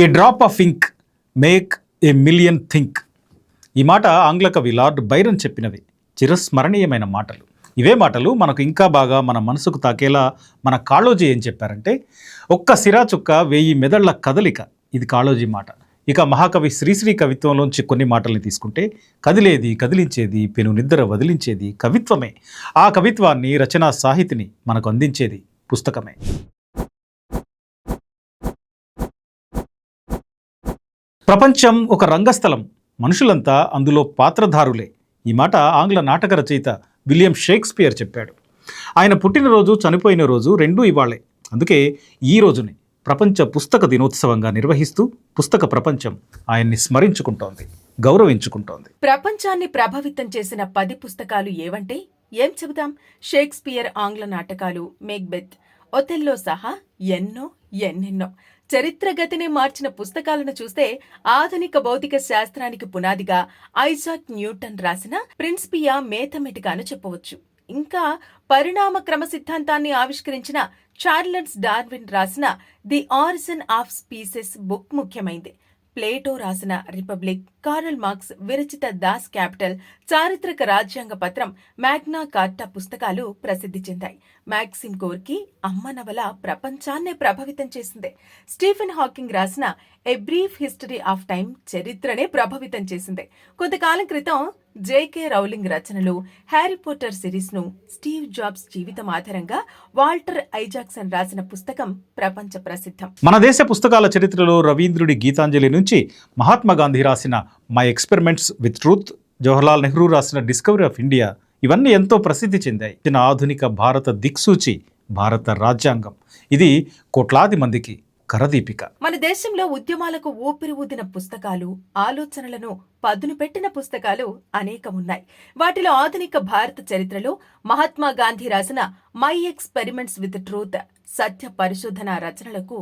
A drop of ink make a million think. ఈ మాట ఆంగ్ల కవి లార్డ్ బైరన్ చెప్పినవి. చిరస్మరణీయమైన మాటలు. ఇవే మాటలు మనకు ఇంకా బాగా మన మనసుకు తాకేలా మన కాళోజీ ఏం చెప్పారంటే, ఒక్క సిరా చుక్క 1000 మెదళ్ల కదలిక. ఇది కాళోజీ మాట. ఇక మహాకవి శ్రీశ్రీ కవిత్వంలోంచి కొన్ని మాటల్ని తీసుకుంటే, కదిలేది కదిలించేది పెను నిద్ర వదిలించేది కవిత్వమే. ఆ కవిత్వాన్ని, రచనా సాహితిని మనకు అందించేది పుస్తకమే. ప్రపంచం ఒక రంగస్థలం, మనుషులంతా అందులో పాత్రధారులే. ఈ మాట ఆంగ్ల నాటక రచయిత విలియం షేక్స్పియర్ చెప్పాడు. ఆయన పుట్టినరోజు, చనిపోయిన రోజు రెండూ ఇవాళే. అందుకే ఈ రోజుని ప్రపంచ పుస్తక దినోత్సవంగా నిర్వహిస్తూ పుస్తక ప్రపంచం ఆయన్ని స్మరించుకుంటోంది, గౌరవించుకుంటోంది. ప్రపంచాన్ని ప్రభావితం చేసిన 10 పుస్తకాలు ఏవంటే ఏం చెబుదాం? షేక్స్పియర్ ఆంగ్ల నాటకాలు, మేక్బెత్, ఒథెల్లో సహా ఎన్నెన్నో. చరిత్ర గతిని మార్చిన పుస్తకాలను చూస్తే ఆధునిక భౌతిక శాస్త్రానికి పునాదిగా ఐజాక్ న్యూటన్ రాసిన ప్రిన్సిపియా మేథమెటికాను చెప్పవచ్చు. ఇంకా పరిణామ క్రమ సిద్ధాంతాన్ని ఆవిష్కరించిన చార్లెస్ డార్విన్ రాసిన the Origin of Species book ముఖ్యమైంది. ప్లేటో రాసిన రిపబ్లిక్, కార్ల్ మార్క్స్ విరచిత దాస్ క్యాపిటల్, చారిత్రక రాజ్యాంగ పత్రం, మ్యాగ్నా కార్టా పుస్తకాలు ప్రసిద్ధి చెందాయి. మ్యాక్సిమ్ గోర్కీ అమ్మ నవల ప్రపంచాన్నే ప్రభావితం చేసింది. స్టీఫెన్ హాకింగ్ రాసిన a brief history of time చరిత్రనే ప్రభావితం చేసింది. కొంతకాలం క్రితం జేకే రౌలింగ్ రచనలు, హ్యారీ పోటర్ సిరీస్ ను, స్టీవ్ జాబ్స్ జీవితం ఆధారంగా వాల్టర్ ఐజాక్సన్ రాసిన పుస్తకం ప్రపంచ ప్రసిద్ధం. మన దేశ పుస్తకాల చరిత్రలో రవీంద్రుడి గీతాంజలి నుంచి మహాత్మా గాంధీ రాసిన my experiments with truth, Jawaharlal Nehru రాసిన డిస్కవరీ ఆఫ్ ఇండియా, ఇవన్నీ ఎంతో ప్రసిద్ధి చెందాయి. ఆధునిక భారత దిక్సూచి భారత రాజ్యాంగం, ఇది కోట్లాది మందికి కరదీపిక. మన దేశంలో ఉద్యమాలకు ఊపిరి ఊదిన పుస్తకాలు, ఆలోచనలను పదును పెట్టిన పుస్తకాలు అనేకమున్నాయి. వాటిలో ఆధునిక భారత చరిత్రలో మహాత్మా గాంధీ రాసిన మై ఎక్స్పెరిమెంట్స్ విత్ ట్రూత్ సత్య పరిశోధన రచనలకు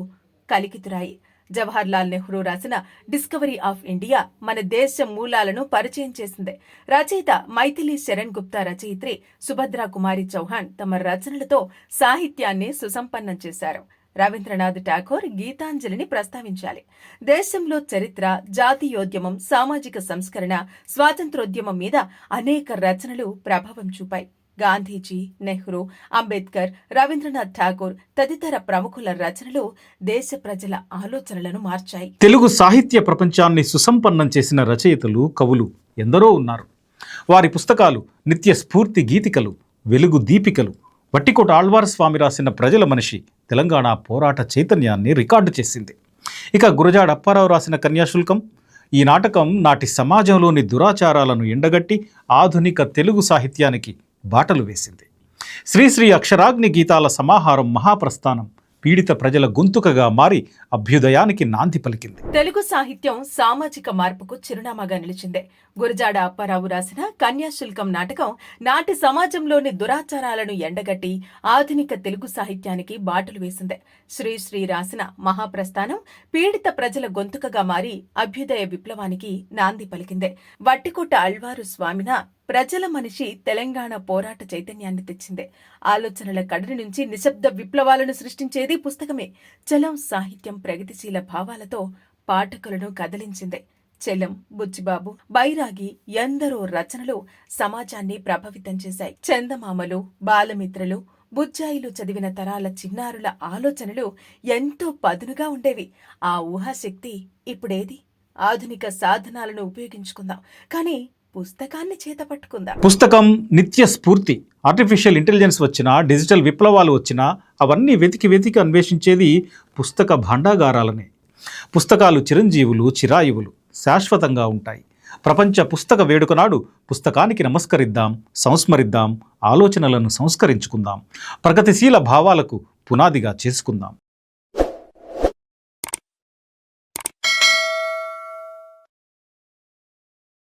కలికితురాయి. జవహర్లాల్ నెహ్రూ రాసిన డిస్కవరీ ఆఫ్ ఇండియా మన దేశ మూలాలను పరిచయం చేసింది. రచయిత మైథిలి శరణ్ గుప్తా, రచయిత్రి సుభద్రా కుమారి చౌహాన్ తమ రచనలతో సాహిత్యాన్ని సుసంపన్నం చేశారు. రవీంద్రనాథ్ ఠాగూర్ గీతాంజలిని ప్రస్తావించాలి. దేశంలో చరిత్ర, జాతీయోద్యమం, సామాజిక సంస్కరణ, స్వాతంత్రోద్యమం మీద అనేక రచనలు ప్రభావం చూపాయి. గాంధీజీ, నెహ్రూ, అంబేద్కర్, రవీంద్రనాథ్ ఠాగూర్ తదితర ప్రముఖుల రచనలు దేశ ప్రజల ఆలోచనలను మార్చాయి. తెలుగు సాహిత్య ప్రపంచాన్ని సుసంపన్నం చేసిన రచయితలు, కవులు ఎందరో ఉన్నారు. వారి పుస్తకాలు నిత్య స్ఫూర్తి గీతికలు, వెలుగు దీపికలు. వట్టికోట ఆళ్వార్ స్వామి రాసిన ప్రజల మనిషి తెలంగాణ పోరాట చైతన్యాన్ని రికార్డు చేసింది. ఇక గురజాడ అప్పారావు రాసిన కన్యాశుల్కం, ఈ నాటకం నాటి సమాజంలోని దురాచారాలను ఎండగట్టి ఆధునిక తెలుగు సాహిత్యానికి బాటలు వేసింది. శ్రీశ్రీ అక్షరాగ్ని గీతాల సమాహారం మహాప్రస్థానం పీడిత ప్రజల గొంతుకగా మారి అభ్యుదయానికి నాంది పలికింది. తెలుగు సాహిత్యం సామాజిక మార్పుకు చిరునామాగా నిలిచింది. గురజాడ అప్పారావు రాసిన కన్యాశుల్కం నాటకం నాటి సమాజంలోని దురాచారాలను ఎండగట్టి ఆధునిక తెలుగు సాహిత్యానికి బాటలు వేసింది. శ్రీశ్రీ రాసిన మహాప్రస్థానం పీడిత ప్రజల గొంతుకగా మారి అభ్యుదయ విప్లవానికి నాంది పలికింది. వట్టికోట ఆళ్వారు స్వామిన ప్రజల మనిషి తెలంగాణ పోరాట చైతన్యాన్ని తెచ్చింది. ఆలోచనల కడలి నుంచి నిశ్శబ్ద విప్లవాలను సృష్టించేది పుస్తకమే. చలం సాహిత్యం ప్రగతిశీల భావాలతో పాఠకులను కదిలించింది. చలం, బుచ్చిబాబు, బైరాగి ఎందరో రచనలు సమాజాన్ని ప్రభావితం చేశాయి. చందమామలు, బాలమిత్రలు, బుజ్జాయిలు చదివిన తరాల చిన్నారుల ఆలోచనలు ఎంతో పదునుగా ఉండేవి. ఆ ఊహాశక్తి ఇప్పుడేది? ఆధునిక సాధనాలను ఉపయోగించుకుందాం, కానీ పుస్తకాన్ని చేతపట్టుకుందాం. పుస్తకం నిత్య స్ఫూర్తి. ఆర్టిఫిషియల్ ఇంటెలిజెన్స్ వచ్చినా, డిజిటల్ విప్లవాలు వచ్చినా అవన్నీ వెతికి అన్వేషించేది పుస్తక భాండాగారాలనే. పుస్తకాలు చిరంజీవులు, చిరాయువులు, శాశ్వతంగా ఉంటాయి. ప్రపంచ పుస్తక వేడుక నాడు పుస్తకానికి నమస్కరిద్దాం, సంస్మరిద్దాం, ఆలోచనలను సంస్కరించుకుందాం, ప్రగతిశీల భావాలకు పునాదిగా చేసుకుందాం.